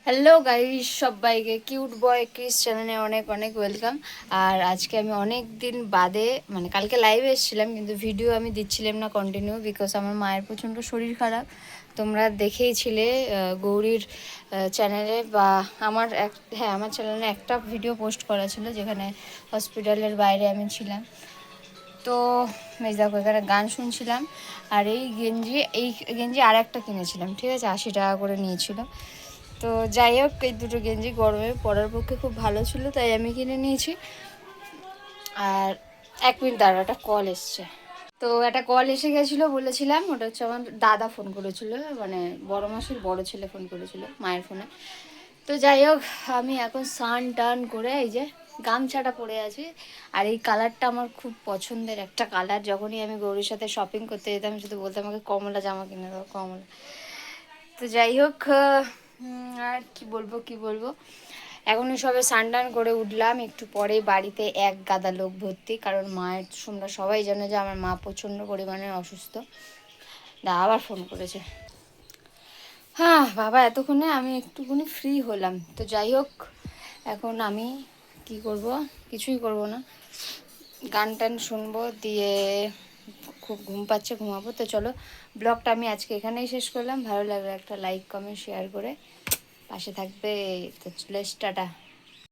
Hello guys, সবাইকে cute বয় Chris চ্যানেলে অনেক অনেক ওয়েলকাম। আর আজকে আমি অনেক দিন বাদে কালকে লাইভে এসেছিলাম, কিন্তু ভিডিও আমি দিচ্ছিলাম না কন্টিনিউ, বিকজ আমার মায়ের প্রচণ্ড শরীর খারাপ। তোমরা দেখেইছিলে গৌরীর চ্যানেলে, বা আমার চ্যানেলে একটা ভিডিও পোস্ট করা ছিল যেখানে হসপিটালের বাইরে আমি ছিলাম। তো দেখো, এখানে গান শুনছিলাম। আর এই গেঞ্জি আর একটা কিনেছিলাম, ঠিক আছে, 80 টাকা করে নিয়েছিল। তো যাই হোক, এই দুটো গেঞ্জি গরমে পরার পক্ষে খুব ভালো ছিল, তাই আমি কিনে নিয়েছি। আর 1 মিনিট দাঁড়া, একটা কল এসছে। তো একটা কল এসে গেছিলো, বলেছিলাম ওটা হচ্ছে আমার দাদা ফোন করেছিল, বড় মাসির বড় ছেলে ফোন করেছিল মায়ের ফোনে। তো যাই হোক, আমি এখন স্নান টান করে এই যে গামছাটা পরে আছি। আর এই কালারটা আমার খুব পছন্দের একটা কালার। যখনই আমি গৌরীর সাথে শপিং করতে যেতাম, শুধু বলতাম আমাকে কমলা জামা কিনে দাও, কমলা। তো যাই হোক, আর কি বলবো, এখনই সবে স্নান করে উঠলাম। একটু পরেই বাড়িতে এক গাদা লোক ভর্তি, কারণ মায়ের, তোমরা সবাই জানো যে আমার মা প্রচণ্ড পরিমাণে অসুস্থ। আবার ফোন করেছে। হ্যাঁ বাবা, এতক্ষণে আমি একটুখানি ফ্রি হলাম। তো যাই হোক, এখন আমি কি করব, কিছুই করব না, গান টান শুনবো, দিয়ে খুব ঘুম পাচ্ছে, ঘুমাবো। তো চলো, ব্লগটা আমি আজকে এখানেই শেষ করলাম। ভালো লাগলে একটা লাইক কমেন্ট শেয়ার করে পাশে থাকবে। তো চলে টাটা।